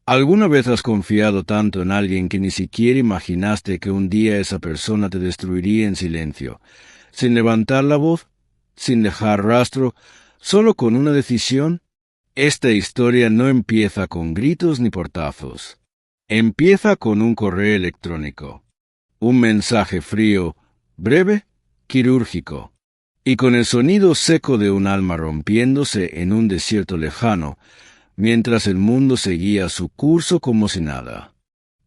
¿Alguna vez has confiado tanto en alguien que ni siquiera imaginaste que un día esa persona te destruiría en silencio, sin levantar la voz, sin dejar rastro, solo con una decisión? Esta historia no empieza con gritos ni portazos. Empieza con un correo electrónico, un mensaje frío, breve, quirúrgico, y con el sonido seco de un alma rompiéndose en un desierto lejano, mientras el mundo seguía su curso como si nada.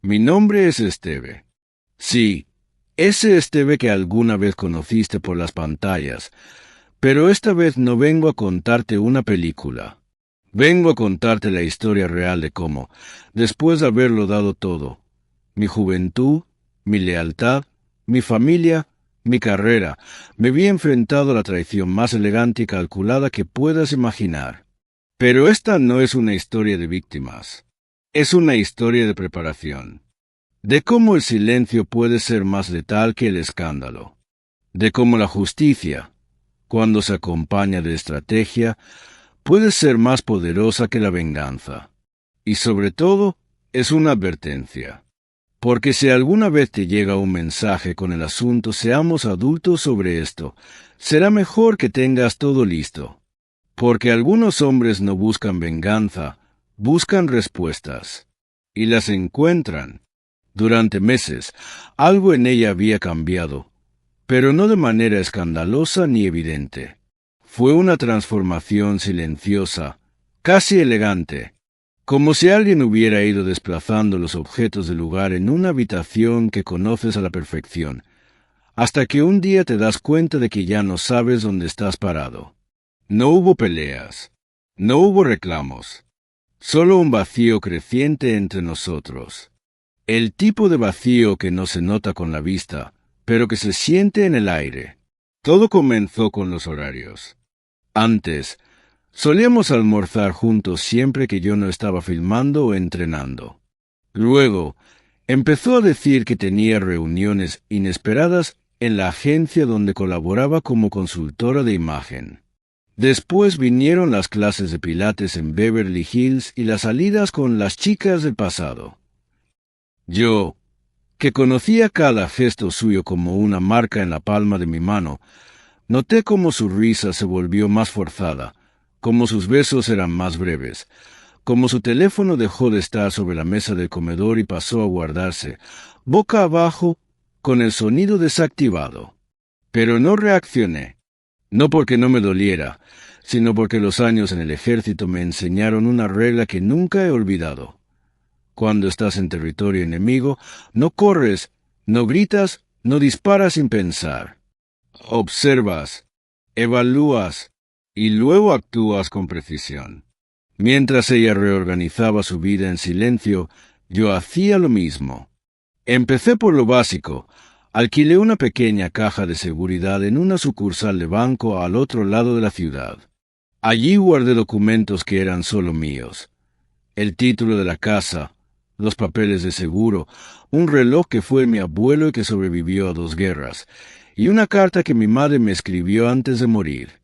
Mi nombre es Esteve. Sí, ese Esteve que alguna vez conociste por las pantallas, pero esta vez no vengo a contarte una película. Vengo a contarte la historia real de cómo, después de haberlo dado todo, mi juventud, mi lealtad, mi familia, mi carrera, me vi enfrentado a la traición más elegante y calculada que puedas imaginar. Pero esta no es una historia de víctimas. Es una historia de preparación. De cómo el silencio puede ser más letal que el escándalo. De cómo la justicia, cuando se acompaña de estrategia, puede ser más poderosa que la venganza. Y sobre todo, es una advertencia. Porque si alguna vez te llega un mensaje con el asunto seamos adultos sobre esto, será mejor que tengas todo listo. Porque algunos hombres no buscan venganza, buscan respuestas. Y las encuentran. Durante meses, algo en ella había cambiado, pero no de manera escandalosa ni evidente. Fue una transformación silenciosa, casi elegante, como si alguien hubiera ido desplazando los objetos del lugar en una habitación que conoces a la perfección, hasta que un día te das cuenta de que ya no sabes dónde estás parado. No hubo peleas, no hubo reclamos, solo un vacío creciente entre nosotros. El tipo de vacío que no se nota con la vista, pero que se siente en el aire. Todo comenzó con los horarios. Antes, solíamos almorzar juntos siempre que yo no estaba filmando o entrenando. Luego, empezó a decir que tenía reuniones inesperadas en la agencia donde colaboraba como consultora de imagen. Después vinieron las clases de pilates en Beverly Hills y las salidas con las chicas del pasado. Yo, que conocía cada gesto suyo como una marca en la palma de mi mano, noté cómo su risa se volvió más forzada, cómo sus besos eran más breves, cómo su teléfono dejó de estar sobre la mesa del comedor y pasó a guardarse, boca abajo, con el sonido desactivado. Pero no reaccioné. No porque no me doliera, sino porque los años en el ejército me enseñaron una regla que nunca he olvidado. Cuando estás en territorio enemigo, no corres, no gritas, no disparas sin pensar. Observas, evalúas y luego actúas con precisión. Mientras ella reorganizaba su vida en silencio, yo hacía lo mismo. Empecé por lo básico. Alquilé una pequeña caja de seguridad en una sucursal de banco al otro lado de la ciudad. Allí guardé documentos que eran solo míos. El título de la casa, los papeles de seguro, un reloj que fue mi abuelo y que sobrevivió a 2 guerras, y una carta que mi madre me escribió antes de morir.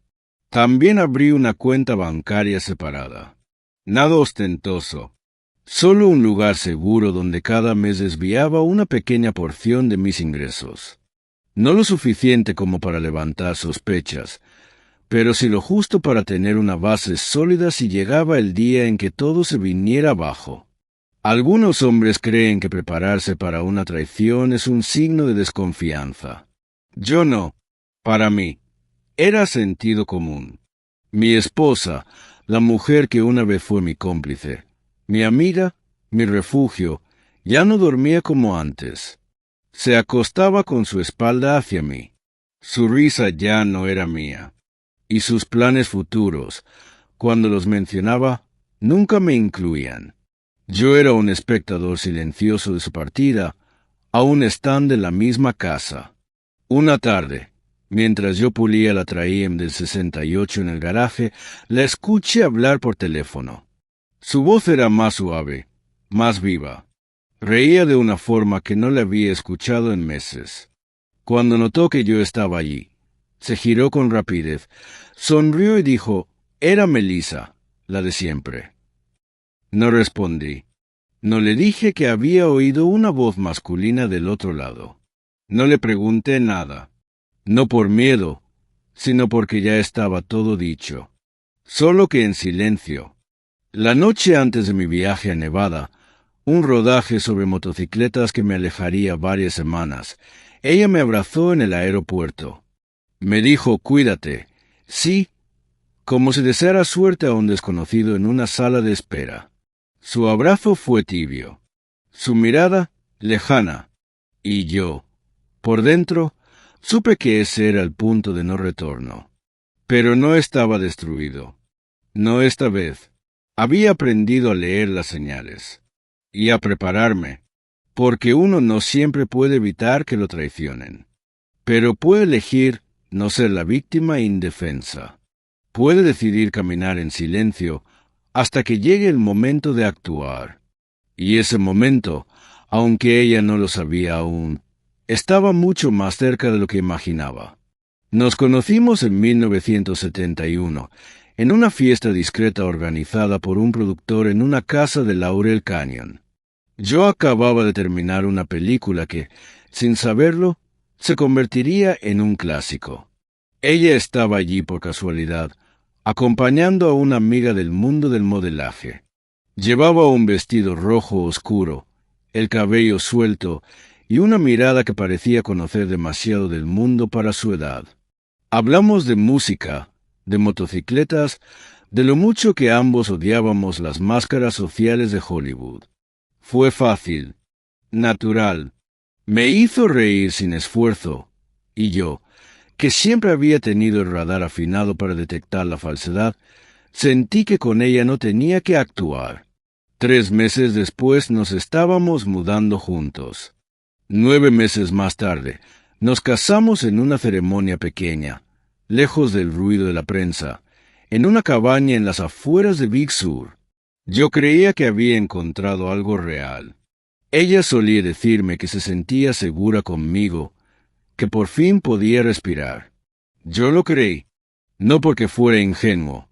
También abrí una cuenta bancaria separada. Nada ostentoso. Solo un lugar seguro donde cada mes desviaba una pequeña porción de mis ingresos. No lo suficiente como para levantar sospechas, pero sí lo justo para tener una base sólida si llegaba el día en que todo se viniera abajo. Algunos hombres creen que prepararse para una traición es un signo de desconfianza. Yo no. Para mí, era sentido común. Mi esposa, la mujer que una vez fue mi cómplice, mi amiga, mi refugio, ya no dormía como antes. Se acostaba con su espalda hacia mí. Su risa ya no era mía. Y sus planes futuros, cuando los mencionaba, nunca me incluían. Yo era un espectador silencioso de su partida, aún estando en la misma casa. Una tarde, mientras yo pulía la Traim del 68 en el garaje, la escuché hablar por teléfono. Su voz era más suave, más viva. Reía de una forma que no le había escuchado en meses. Cuando notó que yo estaba allí, se giró con rapidez, sonrió y dijo, «Era Melissa, la de siempre». No respondí. No le dije que había oído una voz masculina del otro lado. No le pregunté nada, no por miedo, sino porque ya estaba todo dicho. Solo que en silencio. La noche antes de mi viaje a Nevada, un rodaje sobre motocicletas que me alejaría varias semanas, ella me abrazó en el aeropuerto. Me dijo, cuídate. Sí, como si deseara suerte a un desconocido en una sala de espera. Su abrazo fue tibio, su mirada lejana, y yo, por dentro, supe que ese era el punto de no retorno. Pero no estaba destruido. No esta vez. Había aprendido a leer las señales y a prepararme, porque uno no siempre puede evitar que lo traicionen. Pero puede elegir no ser la víctima indefensa. Puede decidir caminar en silencio hasta que llegue el momento de actuar. Y ese momento, aunque ella no lo sabía aún, estaba mucho más cerca de lo que imaginaba. Nos conocimos en 1971, en una fiesta discreta organizada por un productor en una casa de Laurel Canyon. Yo acababa de terminar una película que, sin saberlo, se convertiría en un clásico. Ella estaba allí por casualidad, acompañando a una amiga del mundo del modelaje. Llevaba un vestido rojo oscuro, el cabello suelto y una mirada que parecía conocer demasiado del mundo para su edad. Hablamos de música, de motocicletas, de lo mucho que ambos odiábamos las máscaras sociales de Hollywood. Fue fácil, natural. Me hizo reír sin esfuerzo, y yo, que siempre había tenido el radar afinado para detectar la falsedad, sentí que con ella no tenía que actuar. 3 meses después nos estábamos mudando juntos. 9 meses más tarde, nos casamos en una ceremonia pequeña, lejos del ruido de la prensa, en una cabaña en las afueras de Big Sur. Yo creía que había encontrado algo real. Ella solía decirme que se sentía segura conmigo, que por fin podía respirar. Yo lo creí, no porque fuera ingenuo,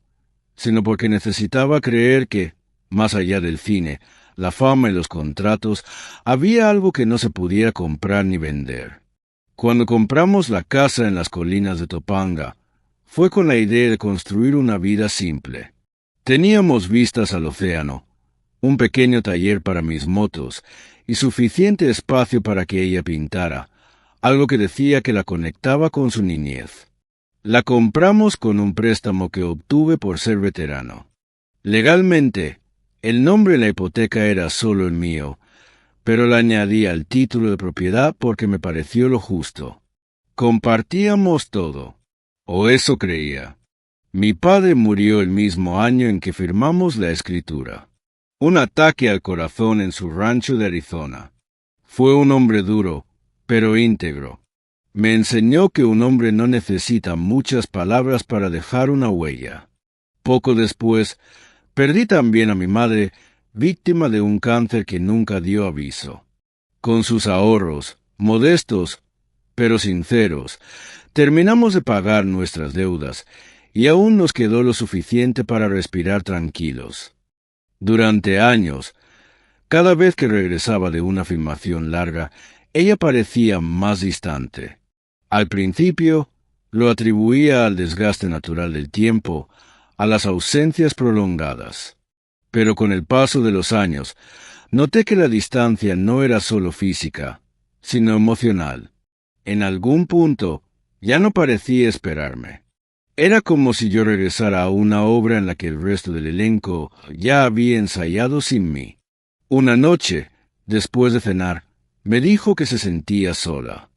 sino porque necesitaba creer que, más allá del cine, la fama y los contratos, había algo que no se pudiera comprar ni vender. Cuando compramos la casa en las colinas de Topanga, fue con la idea de construir una vida simple. Teníamos vistas al océano, un pequeño taller para mis motos y suficiente espacio para que ella pintara, algo que decía que la conectaba con su niñez. La compramos con un préstamo que obtuve por ser veterano. Legalmente, el nombre en la hipoteca era solo el mío, pero le añadí al título de propiedad porque me pareció lo justo. Compartíamos todo, o eso creía. Mi padre murió el mismo año en que firmamos la escritura. Un ataque al corazón en su rancho de Arizona. Fue un hombre duro, pero íntegro. Me enseñó que un hombre no necesita muchas palabras para dejar una huella. Poco después, perdí también a mi madre, víctima de un cáncer que nunca dio aviso. Con sus ahorros, modestos, pero sinceros, terminamos de pagar nuestras deudas, y aún nos quedó lo suficiente para respirar tranquilos. Durante años, cada vez que regresaba de una filmación larga, ella parecía más distante. Al principio, lo atribuía al desgaste natural del tiempo, a las ausencias prolongadas. Pero con el paso de los años, noté que la distancia no era solo física, sino emocional. En algún punto, ya no parecía esperarme. Era como si yo regresara a una obra en la que el resto del elenco ya había ensayado sin mí. Una noche, después de cenar, me dijo que se sentía sola,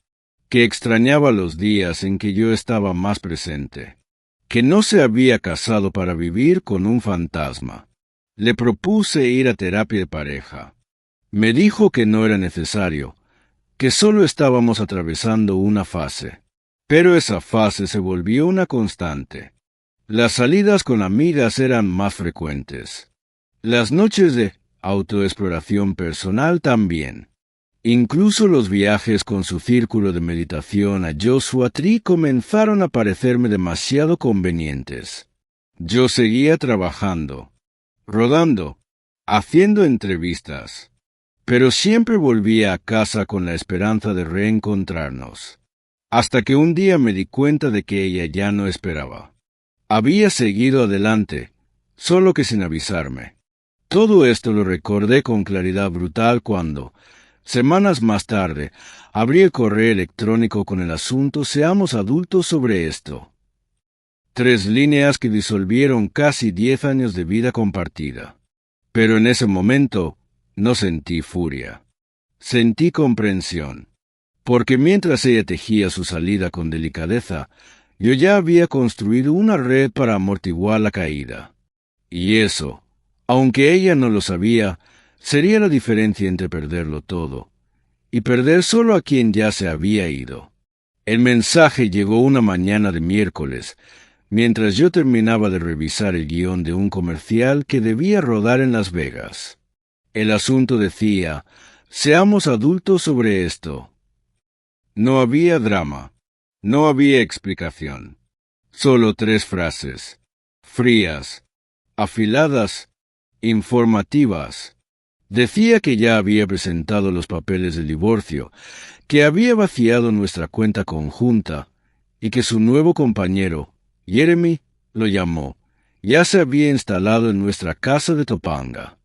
que extrañaba los días en que yo estaba más presente, que no se había casado para vivir con un fantasma. Le propuse ir a terapia de pareja. Me dijo que no era necesario, que solo estábamos atravesando una fase. Pero esa fase se volvió una constante. Las salidas con amigas eran más frecuentes. Las noches de autoexploración personal también. Incluso los viajes con su círculo de meditación a Joshua Tree comenzaron a parecerme demasiado convenientes. Yo seguía trabajando, rodando, haciendo entrevistas. pero siempre volvía a casa con la esperanza de reencontrarnos. Hasta que un día me di cuenta de que ella ya no esperaba. Había seguido adelante, solo que sin avisarme. Todo esto lo recordé con claridad brutal cuando, semanas más tarde, abrí el correo electrónico con el asunto «Seamos adultos sobre esto». 3 líneas que disolvieron casi 10 años de vida compartida. Pero en ese momento no sentí furia. Sentí comprensión. Porque mientras ella tejía su salida con delicadeza, yo ya había construido una red para amortiguar la caída. Y eso, aunque ella no lo sabía, sería la diferencia entre perderlo todo y perder solo a quien ya se había ido. El mensaje llegó una mañana de miércoles, mientras yo terminaba de revisar el guión de un comercial que debía rodar en Las Vegas. El asunto decía, «Seamos adultos sobre esto». No había drama, no había explicación. Solo 3 frases, frías, afiladas, informativas. Decía que ya había presentado los papeles del divorcio, que había vaciado nuestra cuenta conjunta y que su nuevo compañero, Jeremy, lo llamó, ya se había instalado en nuestra casa de Topanga,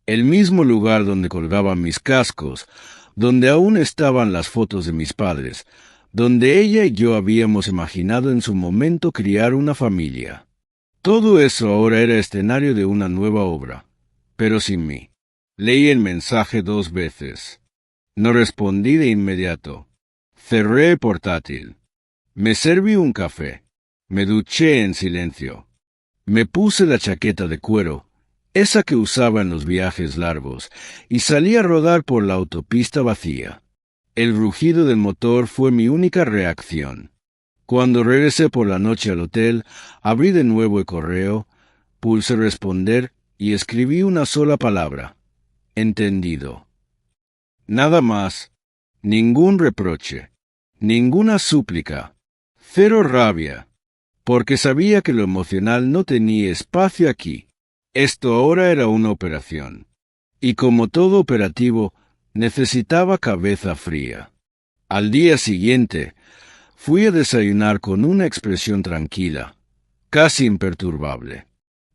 el mismo lugar donde colgaban mis cascos, donde aún estaban las fotos de mis padres, donde ella y yo habíamos imaginado en su momento criar una familia. Todo eso ahora era escenario de una nueva obra, pero sin mí. Leí el mensaje 2 veces. No respondí de inmediato. Cerré el portátil. Me serví un café. Me duché en silencio. Me puse la chaqueta de cuero, esa que usaba en los viajes largos, y salí a rodar por la autopista vacía. El rugido del motor fue mi única reacción. Cuando regresé por la noche al hotel, abrí de nuevo el correo, pulsé responder y escribí una sola palabra. Entendido. Nada más. Ningún reproche. Ninguna súplica. Cero rabia. Porque sabía que lo emocional no tenía espacio aquí. Esto ahora era una operación. Y como todo operativo, necesitaba cabeza fría. Al día siguiente, fui a desayunar con una expresión tranquila, casi imperturbable.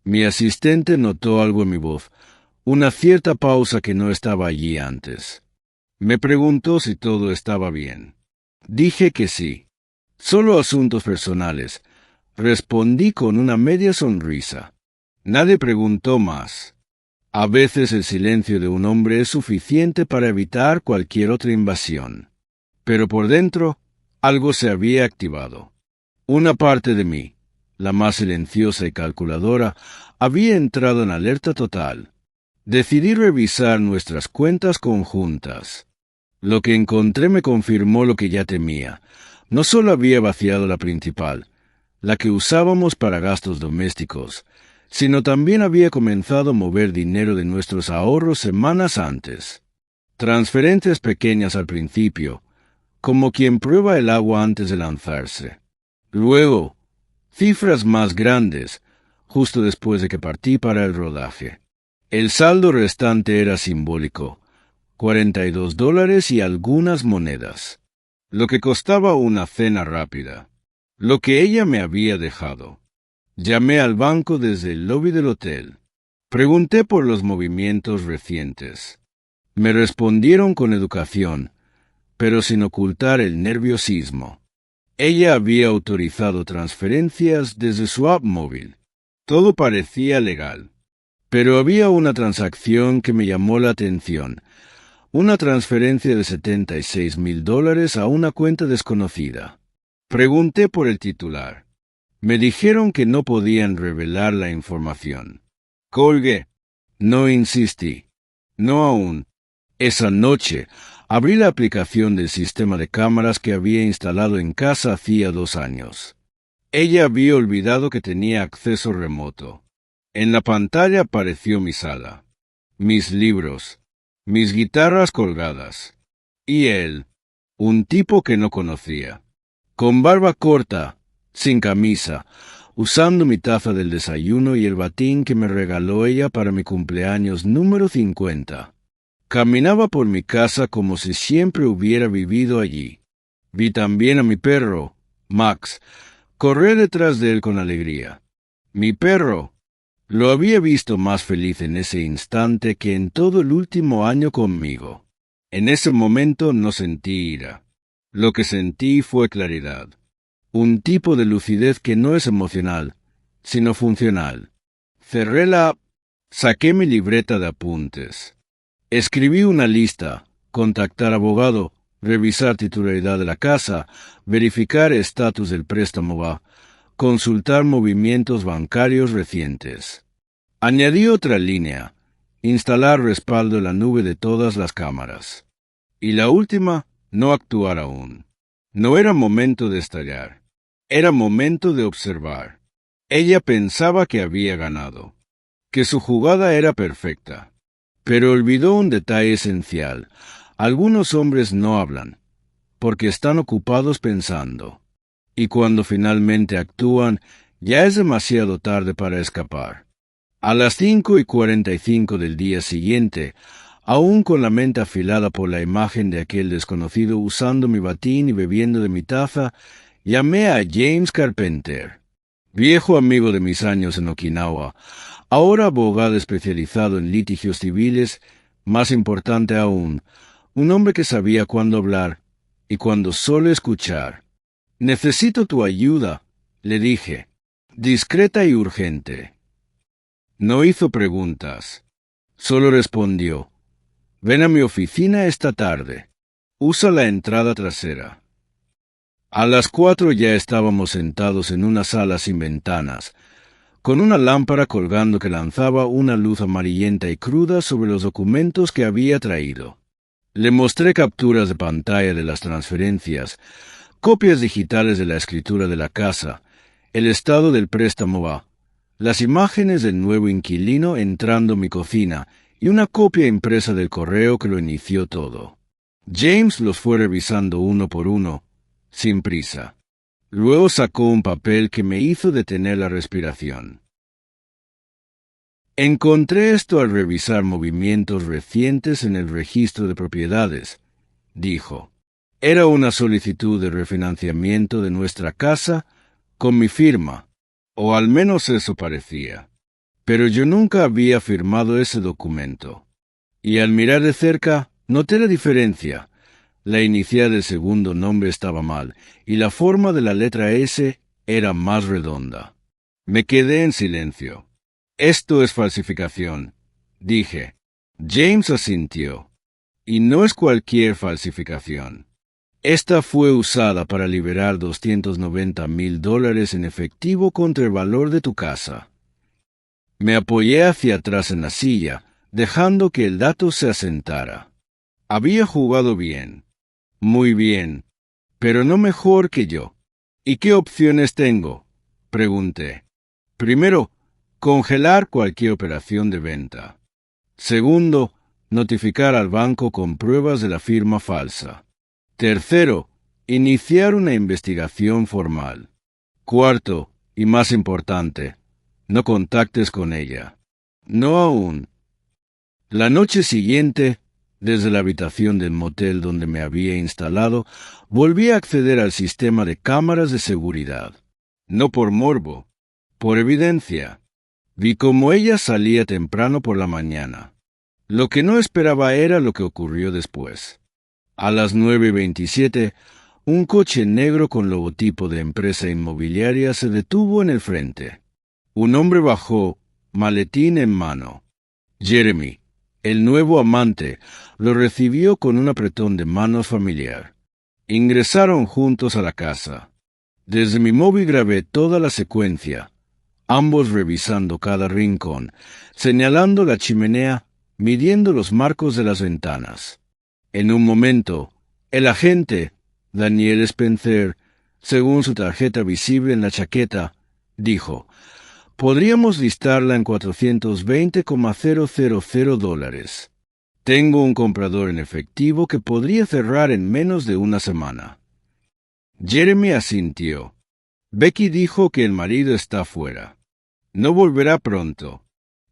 Mi asistente notó algo en mi voz, una cierta pausa que no estaba allí antes. Me preguntó si todo estaba bien. Dije que sí. Solo asuntos personales. Respondí con una media sonrisa. Nadie preguntó más. A veces el silencio de un hombre es suficiente para evitar cualquier otra invasión. Pero por dentro, algo se había activado. Una parte de mí, la más silenciosa y calculadora, había entrado en alerta total. Decidí revisar nuestras cuentas conjuntas. Lo que encontré me confirmó lo que ya temía. No solo había vaciado la principal, la que usábamos para gastos domésticos, sino también había comenzado a mover dinero de nuestros ahorros semanas antes. Transferencias pequeñas al principio, como quien prueba el agua antes de lanzarse. Luego, cifras más grandes, justo después de que partí para el rodaje. El saldo restante era simbólico, $42 y algunas monedas, lo que costaba una cena rápida, lo que ella me había dejado. Llamé al banco desde el lobby del hotel. Pregunté por los movimientos recientes. Me respondieron con educación, pero sin ocultar el nerviosismo. Ella había autorizado transferencias desde su app móvil. Todo parecía legal. Pero había una transacción que me llamó la atención. Una transferencia de $76,000 a una cuenta desconocida. Pregunté por el titular. Me dijeron que no podían revelar la información. Colgué. No insistí. No aún. Esa noche, abrí la aplicación del sistema de cámaras que había instalado en casa hacía 2 años. Ella había olvidado que tenía acceso remoto. En la pantalla apareció mi sala, mis libros, mis guitarras colgadas. Y él, un tipo que no conocía, con barba corta, sin camisa, usando mi taza del desayuno y el batín que me regaló ella para mi cumpleaños número 50. Caminaba por mi casa como si siempre hubiera vivido allí. Vi también a mi perro, Max, correr detrás de él con alegría. Mi perro. Lo había visto más feliz en ese instante que en todo el último año conmigo. En ese momento no sentí ira. Lo que sentí fue claridad. Un tipo de lucidez que no es emocional, sino funcional. Saqué mi libreta de apuntes. Escribí una lista: contactar abogado, revisar titularidad de la casa, verificar estatus del préstamo, consultar movimientos bancarios recientes. Añadí otra línea: instalar respaldo en la nube de todas las cámaras. Y la última: no actuar aún. No era momento de estallar. Era momento de observar. Ella pensaba que había ganado, que su jugada era perfecta. Pero olvidó un detalle esencial. Algunos hombres no hablan, porque están ocupados pensando. Y cuando finalmente actúan, ya es demasiado tarde para escapar. A las 5:45 del día siguiente, aún con la mente afilada por la imagen de aquel desconocido usando mi batín y bebiendo de mi taza, llamé a James Carpenter, viejo amigo de mis años en Okinawa, ahora abogado especializado en litigios civiles, más importante aún, un hombre que sabía cuándo hablar y cuándo solo escuchar. «Necesito tu ayuda», le dije, discreta y urgente. No hizo preguntas. Solo respondió: «Ven a mi oficina esta tarde. Usa la entrada trasera». A las 4 ya estábamos sentados en una sala sin ventanas, con una lámpara colgando que lanzaba una luz amarillenta y cruda sobre los documentos que había traído. Le mostré capturas de pantalla de las transferencias, copias digitales de la escritura de la casa, el estado del préstamo, las imágenes del nuevo inquilino entrando a mi cocina y una copia impresa del correo que lo inició todo. James los fue revisando uno por uno, sin prisa. Luego sacó un papel que me hizo detener la respiración. «Encontré esto al revisar movimientos recientes en el registro de propiedades», dijo. «Era una solicitud de refinanciamiento de nuestra casa con mi firma, o al menos eso parecía. Pero yo nunca había firmado ese documento. Y al mirar de cerca, noté la diferencia. La inicial del segundo nombre estaba mal, y la forma de la letra S era más redonda. Me quedé en silencio. «Esto es falsificación», dije. James asintió. «Y no es cualquier falsificación. Esta fue usada para liberar $290,000 en efectivo contra el valor de tu casa». Me apoyé hacia atrás en la silla, dejando que el dato se asentara. Había jugado bien. Muy bien. Pero no mejor que yo. «¿Y qué opciones tengo?», pregunté. «Primero, congelar cualquier operación de venta. Segundo, notificar al banco con pruebas de la firma falsa. Tercero, iniciar una investigación formal. Cuarto, y más importante, no contactes con ella». «No aún». La noche siguiente, desde la habitación del motel donde me había instalado, volví a acceder al sistema de cámaras de seguridad. No por morbo, por evidencia. Vi cómo ella salía temprano por la mañana. Lo que no esperaba era lo que ocurrió después. A las 9:27, un coche negro con logotipo de empresa inmobiliaria se detuvo en el frente. Un hombre bajó, maletín en mano. Jeremy, el nuevo amante, lo recibió con un apretón de manos familiar. Ingresaron juntos a la casa. Desde mi móvil grabé toda la secuencia, ambos revisando cada rincón, señalando la chimenea, midiendo los marcos de las ventanas. En un momento, el agente, Daniel Spencer, según su tarjeta visible en la chaqueta, dijo: «Podríamos listarla en $420,000. Tengo un comprador en efectivo que podría cerrar en menos de una semana». Jeremy asintió. Becky dijo que el marido está fuera. No volverá pronto.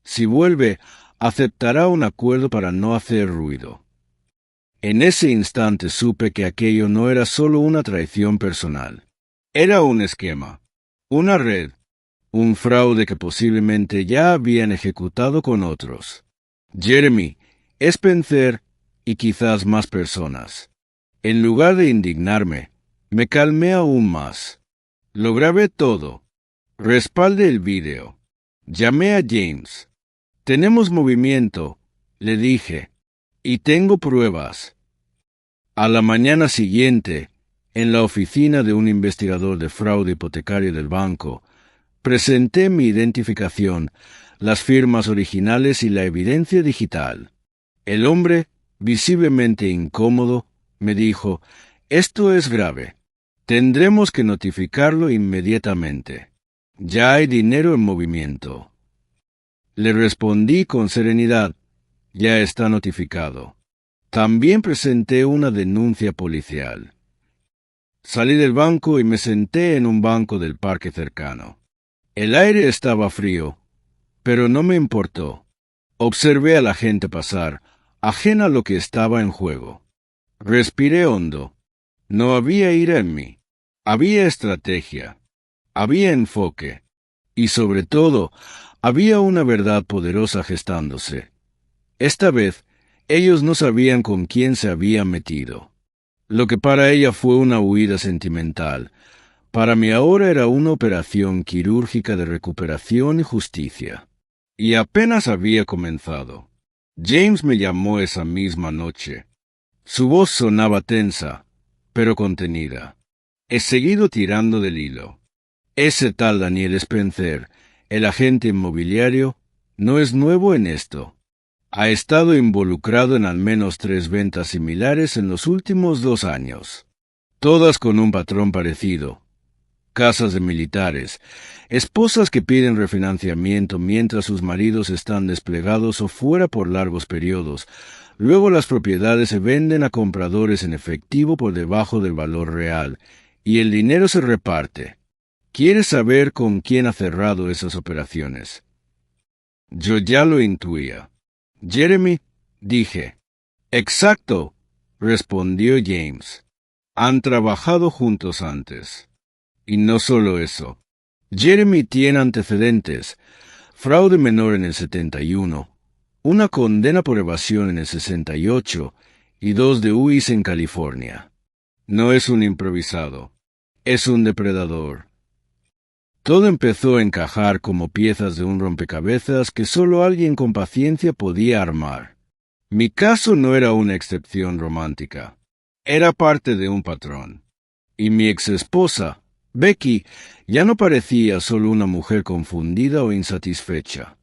Si vuelve, aceptará un acuerdo para no hacer ruido. En ese instante supe que aquello no era solo una traición personal. Era un esquema, una red, un fraude que posiblemente ya habían ejecutado con otros. Jeremy, Spencer y quizás más personas. En lugar de indignarme, me calmé aún más. Lo grabé todo. Respaldé el vídeo. Llamé a James. Tenemos movimiento, le dije, y tengo pruebas. A la mañana siguiente, en la oficina de un investigador de fraude hipotecario del banco, presenté mi identificación, las firmas originales y la evidencia digital. El hombre, visiblemente incómodo, me dijo, «Esto es grave. Tendremos que notificarlo inmediatamente. Ya hay dinero en movimiento». Le respondí con serenidad, «Ya está notificado». También presenté una denuncia policial. Salí del banco y me senté en un banco del parque cercano. El aire estaba frío, pero no me importó. Observé a la gente pasar, ajena a lo que estaba en juego. Respiré hondo. No había ira en mí. Había estrategia. Había enfoque. Y sobre todo, había una verdad poderosa gestándose. Esta vez, ellos no sabían con quién se habían metido. Lo que para ella fue una huida sentimental, para mí ahora era una operación quirúrgica de recuperación y justicia. Y apenas había comenzado. James me llamó esa misma noche. Su voz sonaba tensa, pero contenida. He seguido tirando del hilo. Ese tal Daniel Spencer, el agente inmobiliario, no es nuevo en esto. Ha estado involucrado en al menos 3 ventas similares en los últimos 2 años. Todas con un patrón parecido. Casas de militares, esposas que piden refinanciamiento mientras sus maridos están desplegados o fuera por largos periodos. Luego las propiedades se venden a compradores en efectivo por debajo del valor real, y el dinero se reparte. ¿Quieres saber con quién ha cerrado esas operaciones? Yo ya lo intuía. Jeremy, dije. Exacto, respondió James. Han trabajado juntos antes. Y no solo eso. Jeremy tiene antecedentes. Fraude menor en el 71, una condena por evasión en el 68 y 2 de UIs en California. No es un improvisado. Es un depredador. Todo empezó a encajar como piezas de un rompecabezas que solo alguien con paciencia podía armar. Mi caso no era una excepción romántica. Era parte de un patrón. Y mi exesposa, Becky, ya no parecía solo una mujer confundida o insatisfecha.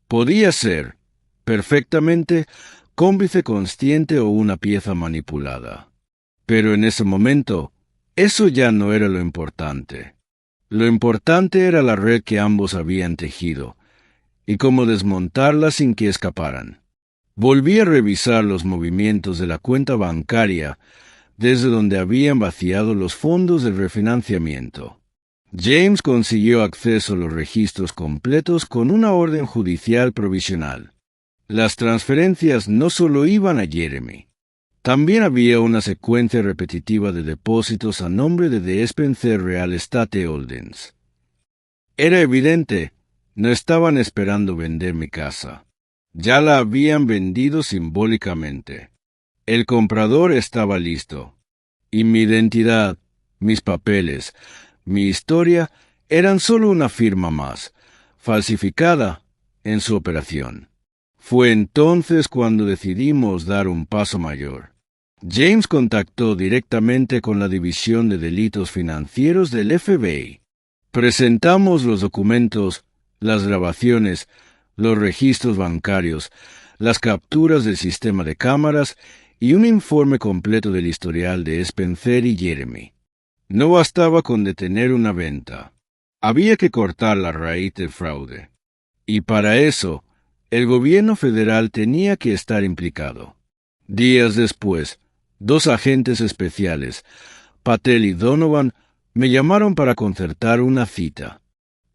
Podía ser, perfectamente, cómplice consciente o una pieza manipulada. Pero en ese momento, eso ya no era lo importante. Lo importante era la red que ambos habían tejido, y cómo desmontarla sin que escaparan. Volví a revisar los movimientos de la cuenta bancaria desde donde habían vaciado los fondos del refinanciamiento. James consiguió acceso a los registros completos con una orden judicial provisional. Las transferencias no solo iban a Jeremy. También había una secuencia repetitiva de depósitos a nombre de The Spencer Real Estate Holdings. Era evidente, no estaban esperando vender mi casa. Ya la habían vendido simbólicamente. El comprador estaba listo. Y mi identidad, mis papeles, mi historia eran solo una firma más, falsificada en su operación. Fue entonces cuando decidimos dar un paso mayor. James contactó directamente con la División de Delitos Financieros del FBI. Presentamos los documentos, las grabaciones, los registros bancarios, las capturas del sistema de cámaras y un informe completo del historial de Spencer y Jeremy. No bastaba con detener una venta. Había que cortar la raíz del fraude. Y para eso, el gobierno federal tenía que estar implicado. Días después, 2 agentes especiales, Patel y Donovan, me llamaron para concertar una cita.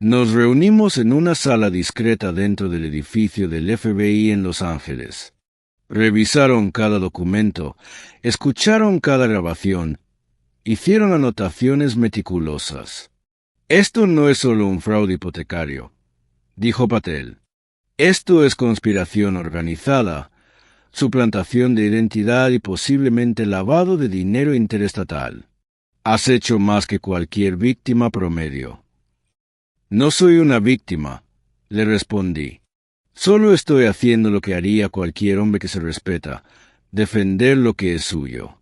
Nos reunimos en una sala discreta dentro del edificio del FBI en Los Ángeles. Revisaron cada documento, escucharon cada grabación, hicieron anotaciones meticulosas. Esto no es solo un fraude hipotecario, dijo Patel. Esto es conspiración organizada, suplantación de identidad y posiblemente lavado de dinero interestatal. Has hecho más que cualquier víctima promedio. No soy una víctima, le respondí. Solo estoy haciendo lo que haría cualquier hombre que se respeta, defender lo que es suyo.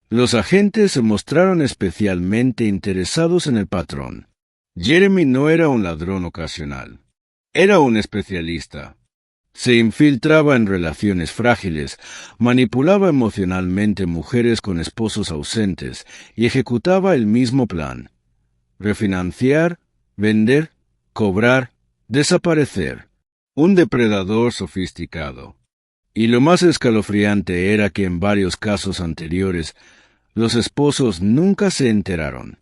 Los agentes se mostraron especialmente interesados en el patrón. Jeremy no era un ladrón ocasional. Era un especialista. Se infiltraba en relaciones frágiles, manipulaba emocionalmente mujeres con esposos ausentes y ejecutaba el mismo plan: refinanciar, vender, cobrar, desaparecer. Un depredador sofisticado. Y lo más escalofriante era que en varios casos anteriores, los esposos nunca se enteraron.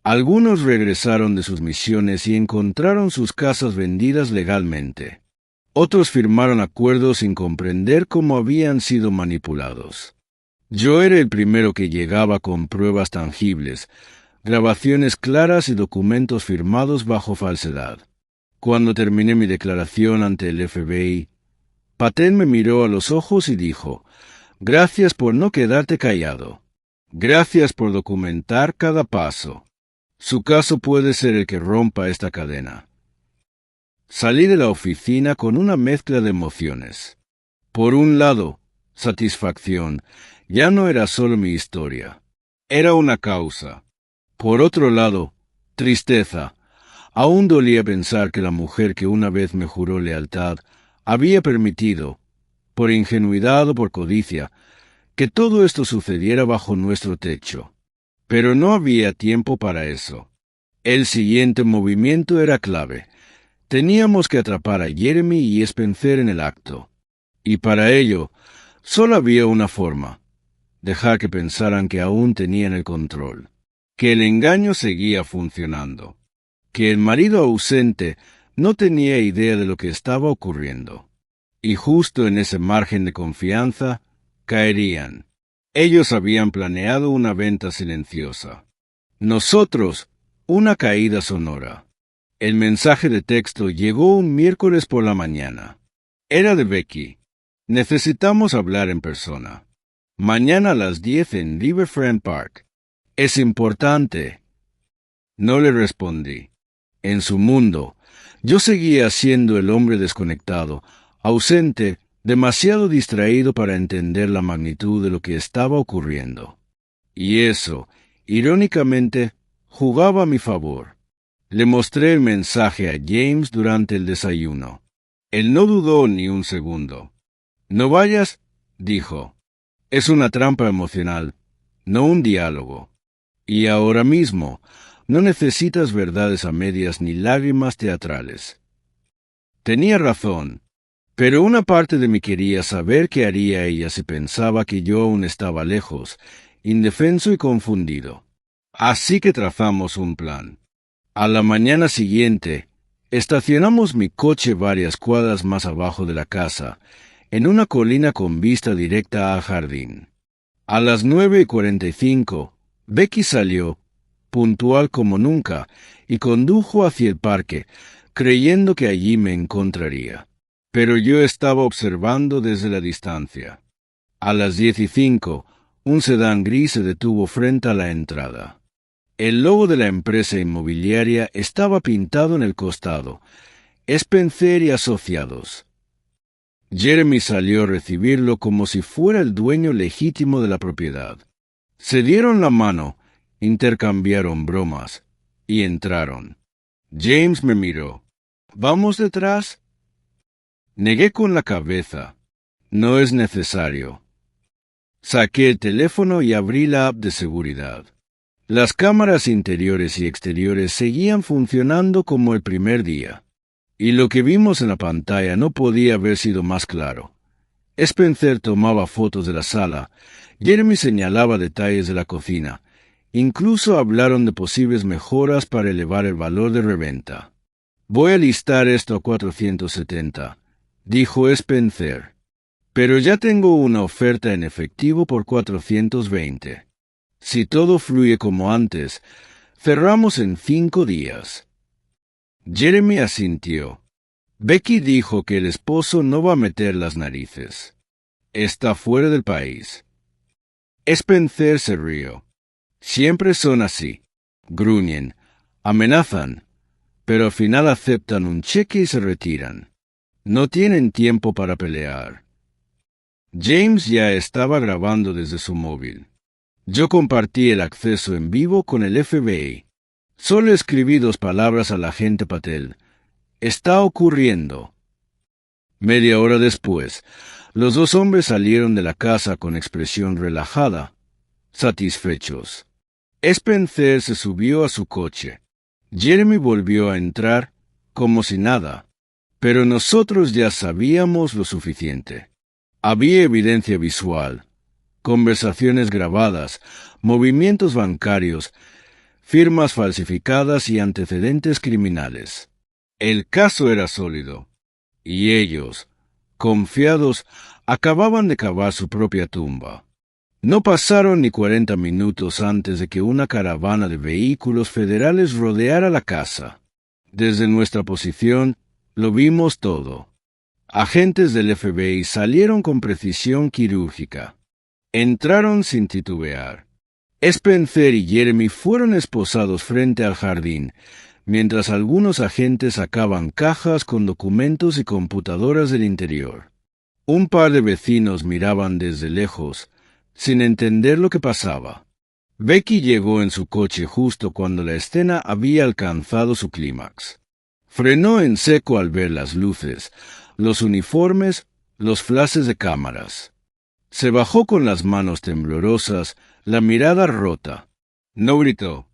Algunos regresaron de sus misiones y encontraron sus casas vendidas legalmente. Otros firmaron acuerdos sin comprender cómo habían sido manipulados. Yo era el primero que llegaba con pruebas tangibles, grabaciones claras y documentos firmados bajo falsedad. Cuando terminé mi declaración ante el FBI, Patel me miró a los ojos y dijo: «Gracias por no quedarte callado. Gracias por documentar cada paso. Su caso puede ser el que rompa esta cadena». Salí de la oficina con una mezcla de emociones. Por un lado, satisfacción. Ya no era solo mi historia. Era una causa. Por otro lado, tristeza. Aún dolía pensar que la mujer que una vez me juró lealtad había permitido, por ingenuidad o por codicia, que todo esto sucediera bajo nuestro techo. Pero no había tiempo para eso. El siguiente movimiento era clave. Teníamos que atrapar a Jeremy y Spencer en el acto. Y para ello, solo había una forma: dejar que pensaran que aún tenían el control, que el engaño seguía funcionando, que el marido ausente no tenía idea de lo que estaba ocurriendo. Y justo en ese margen de confianza, caerían. Ellos habían planeado una venta silenciosa. Nosotros, una caída sonora. El mensaje de texto llegó un miércoles por la mañana. Era de Becky. «Necesitamos hablar en persona. Mañana a las 10 en Riverfront Park. Es importante». No le respondí. En su mundo, yo seguía siendo el hombre desconectado, ausente, demasiado distraído para entender la magnitud de lo que estaba ocurriendo. Y eso, irónicamente, jugaba a mi favor. Le mostré el mensaje a James durante el desayuno. Él no dudó ni un segundo. «No vayas», dijo. «Es una trampa emocional, no un diálogo. Y ahora mismo, no necesitas verdades a medias ni lágrimas teatrales». Tenía razón, pero una parte de mí quería saber qué haría ella si pensaba que yo aún estaba lejos, indefenso y confundido. Así que trazamos un plan. A la mañana siguiente, estacionamos mi coche varias cuadras más abajo de la casa, en una colina con vista directa al jardín. A las 9:45, Becky salió, puntual como nunca, y condujo hacia el parque, creyendo que allí me encontraría. Pero yo estaba observando desde la distancia. A las 10:05, un sedán gris se detuvo frente a la entrada. El logo de la empresa inmobiliaria estaba pintado en el costado: Spencer y Asociados. Jeremy salió a recibirlo como si fuera el dueño legítimo de la propiedad. Se dieron la mano, intercambiaron bromas, y entraron. James me miró. «¿Vamos detrás?» Negué con la cabeza. «No es necesario». Saqué el teléfono y abrí la app de seguridad. Las cámaras interiores y exteriores seguían funcionando como el primer día. Y lo que vimos en la pantalla no podía haber sido más claro. Spencer tomaba fotos de la sala, Jeremy señalaba detalles de la cocina, incluso hablaron de posibles mejoras para elevar el valor de reventa. Voy a listar esto a 470, dijo Spencer. Pero ya tengo una oferta en efectivo por 420. Si todo fluye como antes, cerramos en 5 días. Jeremy asintió. Becky dijo que el esposo no va a meter las narices. Está fuera del país. Spencer se rió. Siempre son así. Gruñen, amenazan, pero al final aceptan un cheque y se retiran. No tienen tiempo para pelear. James ya estaba grabando desde su móvil. Yo compartí el acceso en vivo con el FBI. Solo escribí 2 palabras al agente Patel. Está ocurriendo. Media hora después, los 2 hombres salieron de la casa con expresión relajada, satisfechos. Spencer se subió a su coche. Jeremy volvió a entrar como si nada, pero nosotros ya sabíamos lo suficiente. Había evidencia visual, conversaciones grabadas, movimientos bancarios, firmas falsificadas y antecedentes criminales. El caso era sólido, y ellos, confiados, acababan de cavar su propia tumba. No pasaron ni 40 minutos antes de que una caravana de vehículos federales rodeara la casa. Desde nuestra posición, lo vimos todo. Agentes del FBI salieron con precisión quirúrgica. Entraron sin titubear. Spencer y Jeremy fueron esposados frente al jardín, mientras algunos agentes sacaban cajas con documentos y computadoras del interior. Un par de vecinos miraban desde lejos, sin entender lo que pasaba. Becky llegó en su coche justo cuando la escena había alcanzado su clímax. Frenó en seco al ver las luces, los uniformes, los flashes de cámaras. Se bajó con las manos temblorosas, la mirada rota. No gritó,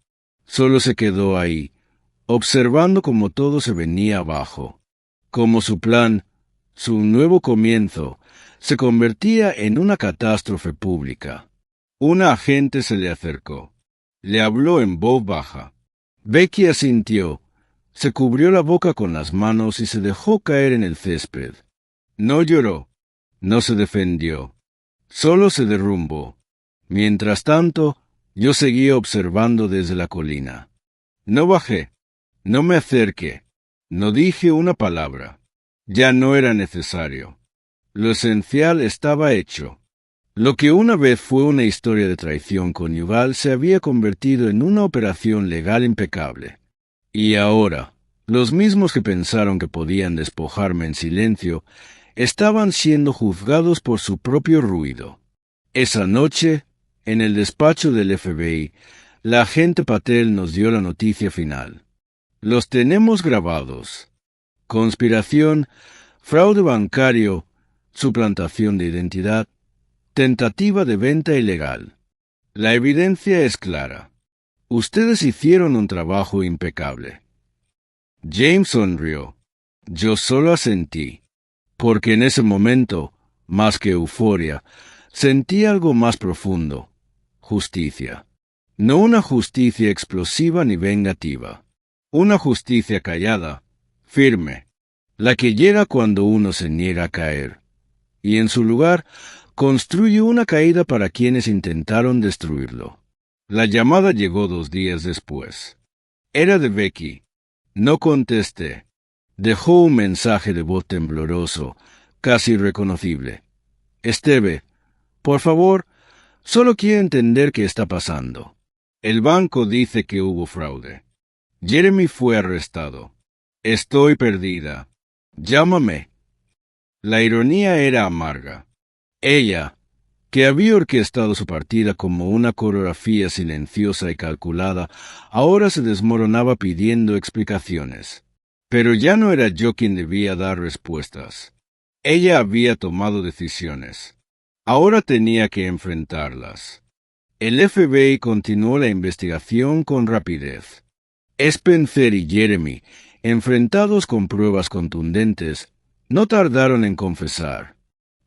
solo se quedó ahí, observando cómo todo se venía abajo, como su plan, su nuevo comienzo, se convertía en una catástrofe pública. Un agente se le acercó. Le habló en voz baja. Becky asintió, se cubrió la boca con las manos y se dejó caer en el césped. No lloró, no se defendió, solo se derrumbó. Mientras tanto, yo seguía observando desde la colina. No bajé, no me acerqué, no dije una palabra. Ya no era necesario. Lo esencial estaba hecho. Lo que una vez fue una historia de traición conyugal se había convertido en una operación legal impecable. Y ahora, los mismos que pensaron que podían despojarme en silencio, estaban siendo juzgados por su propio ruido. Esa noche, en el despacho del FBI, la agente Patel nos dio la noticia final. Los tenemos grabados. Conspiración, fraude bancario, suplantación de identidad, tentativa de venta ilegal. La evidencia es clara. Ustedes hicieron un trabajo impecable. James sonrió. Yo solo asentí, porque en ese momento, más que euforia, sentí algo más profundo: justicia. No una justicia explosiva ni vengativa. Una justicia callada, firme, la que llega cuando uno se niega a caer, y en su lugar construye una caída para quienes intentaron destruirlo. La llamada llegó 2 días después. Era de Becky. No contesté. Dejó un mensaje de voz tembloroso, casi irreconocible. Esteve, por favor, solo quiero entender qué está pasando. El banco dice que hubo fraude. Jeremy fue arrestado. Estoy perdida. Llámame. La ironía era amarga. Ella, que había orquestado su partida como una coreografía silenciosa y calculada, ahora se desmoronaba pidiendo explicaciones. Pero ya no era yo quien debía dar respuestas. Ella había tomado decisiones. Ahora tenía que enfrentarlas. El FBI continuó la investigación con rapidez. Spencer y Jeremy, enfrentados con pruebas contundentes, no tardaron en confesar.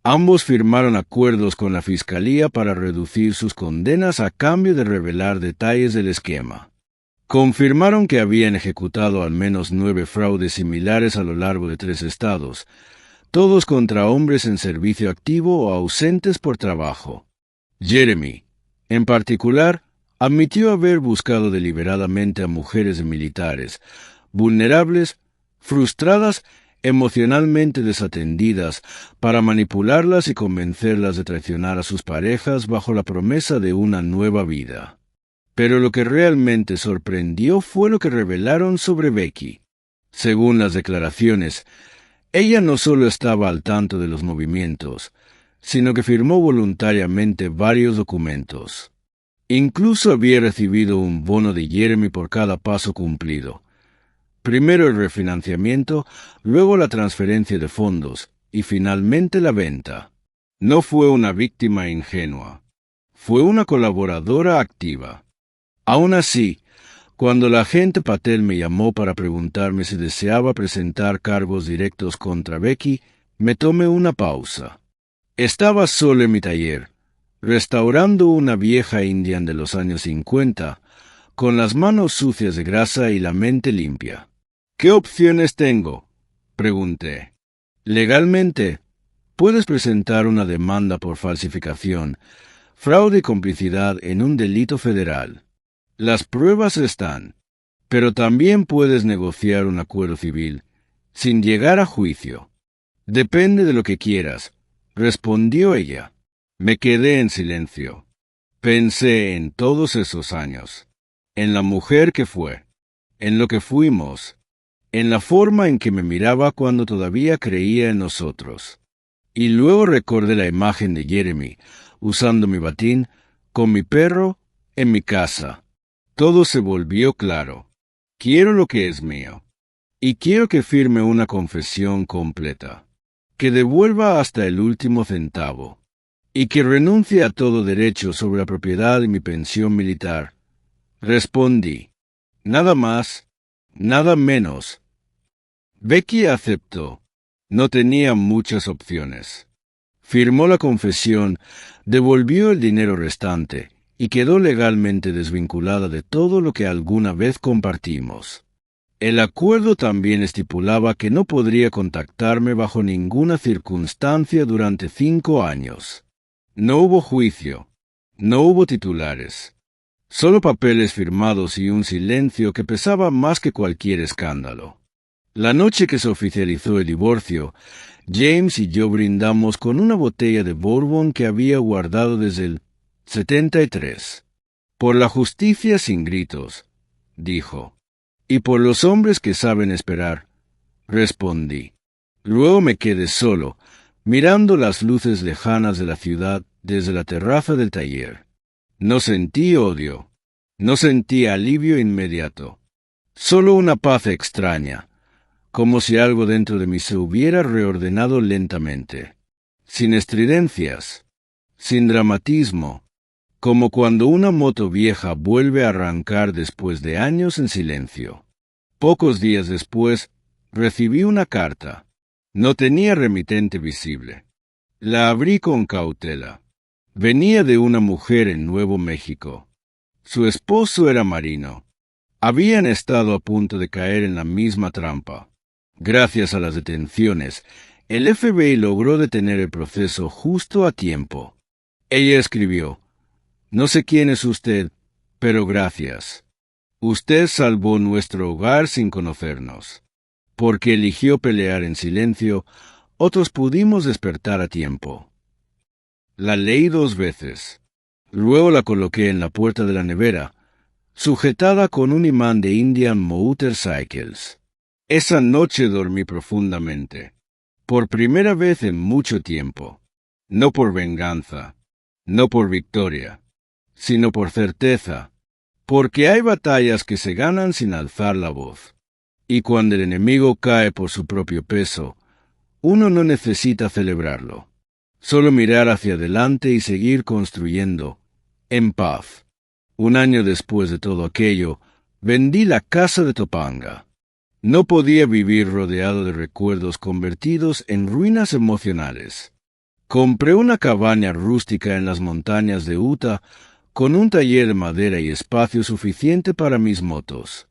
Ambos firmaron acuerdos con la Fiscalía para reducir sus condenas a cambio de revelar detalles del esquema. Confirmaron que habían ejecutado al menos 9 fraudes similares a lo largo de 3 estados, todos contra hombres en servicio activo o ausentes por trabajo. Jeremy, en particular, admitió haber buscado deliberadamente a mujeres militares, vulnerables, frustradas, emocionalmente desatendidas, para manipularlas y convencerlas de traicionar a sus parejas bajo la promesa de una nueva vida. Pero lo que realmente sorprendió fue lo que revelaron sobre Becky. Según las declaraciones, ella no solo estaba al tanto de los movimientos, sino que firmó voluntariamente varios documentos. Incluso había recibido un bono de Jeremy por cada paso cumplido. Primero el refinanciamiento, luego la transferencia de fondos y finalmente la venta. No fue una víctima ingenua. Fue una colaboradora activa. Aún así, cuando la agente Patel me llamó para preguntarme si deseaba presentar cargos directos contra Becky, me tomé una pausa. Estaba solo en mi taller, restaurando una vieja Indian de los años 50, con las manos sucias de grasa y la mente limpia. ¿Qué opciones tengo?, pregunté. Legalmente, puedes presentar una demanda por falsificación, fraude y complicidad en un delito federal. Las pruebas están, pero también puedes negociar un acuerdo civil, sin llegar a juicio. Depende de lo que quieras, respondió ella. Me quedé en silencio. Pensé en todos esos años, en la mujer que fue, en lo que fuimos, en la forma en que me miraba cuando todavía creía en nosotros. Y luego recordé la imagen de Jeremy, usando mi batín, con mi perro, en mi casa. Todo se volvió claro. Quiero lo que es mío. Y quiero que firme una confesión completa. Que devuelva hasta el último centavo. Y que renuncie a todo derecho sobre la propiedad de mi pensión militar. Respondí. Nada más, nada menos. Becky aceptó. No tenía muchas opciones. Firmó la confesión, devolvió el dinero restante y quedó legalmente desvinculada de todo lo que alguna vez compartimos. El acuerdo también estipulaba que no podría contactarme bajo ninguna circunstancia durante 5 años. No hubo juicio, no hubo titulares, solo papeles firmados y un silencio que pesaba más que cualquier escándalo. La noche que se oficializó el divorcio, James y yo brindamos con una botella de bourbon que había guardado desde el 73. Por la justicia sin gritos, dijo. Y por los hombres que saben esperar, respondí. Luego me quedé solo, mirando las luces lejanas de la ciudad desde la terraza del taller. No sentí odio, no sentí alivio inmediato, solo una paz extraña, como si algo dentro de mí se hubiera reordenado lentamente, sin estridencias, sin dramatismo, como cuando una moto vieja vuelve a arrancar después de años en silencio. Pocos días después, recibí una carta. No tenía remitente visible. La abrí con cautela. Venía de una mujer en Nuevo México. Su esposo era marino. Habían estado a punto de caer en la misma trampa. Gracias a las detenciones, el FBI logró detener el proceso justo a tiempo. Ella escribió: «No sé quién es usted, pero gracias. Usted salvó nuestro hogar sin conocernos. Porque eligió pelear en silencio, otros pudimos despertar a tiempo». La leí 2 veces. Luego la coloqué en la puerta de la nevera, sujetada con un imán de Indian Motorcycles. Esa noche dormí profundamente, por primera vez en mucho tiempo, no por venganza, no por victoria, sino por certeza, porque hay batallas que se ganan sin alzar la voz, y cuando el enemigo cae por su propio peso, uno no necesita celebrarlo, solo mirar hacia adelante y seguir construyendo, en paz. 1 año después de todo aquello, vendí la casa de Topanga. No podía vivir rodeado de recuerdos convertidos en ruinas emocionales. Compré una cabaña rústica en las montañas de Utah con un taller de madera y espacio suficiente para mis motos.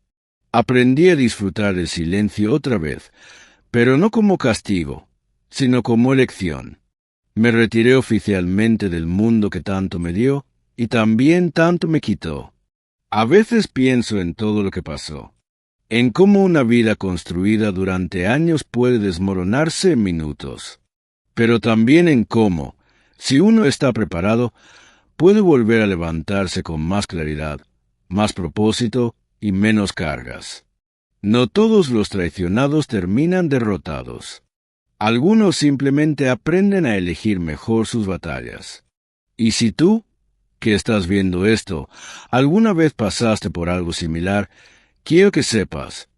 Aprendí a disfrutar el silencio otra vez, pero no como castigo, sino como elección. Me retiré oficialmente del mundo que tanto me dio y también tanto me quitó. A veces pienso en todo lo que pasó, en cómo una vida construida durante años puede desmoronarse en minutos, pero también en cómo, si uno está preparado, puede volver a levantarse con más claridad, más propósito y menos cargas. No todos los traicionados terminan derrotados. Algunos simplemente aprenden a elegir mejor sus batallas. Y si tú, que estás viendo esto, alguna vez pasaste por algo similar, quiero que sepas,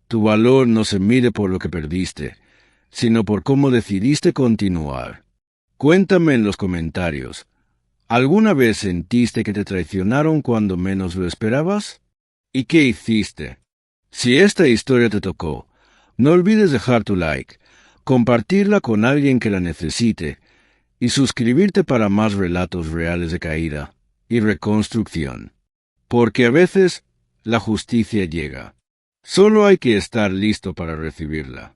tu valor no se mide por lo que perdiste, sino por cómo decidiste continuar. Cuéntame en los comentarios, ¿alguna vez sentiste que te traicionaron cuando menos lo esperabas? ¿Y qué hiciste? Si esta historia te tocó, no olvides dejar tu like, compartirla con alguien que la necesite y suscribirte para más relatos reales de caída y reconstrucción. Porque a veces la justicia llega. Solo hay que estar listo para recibirla.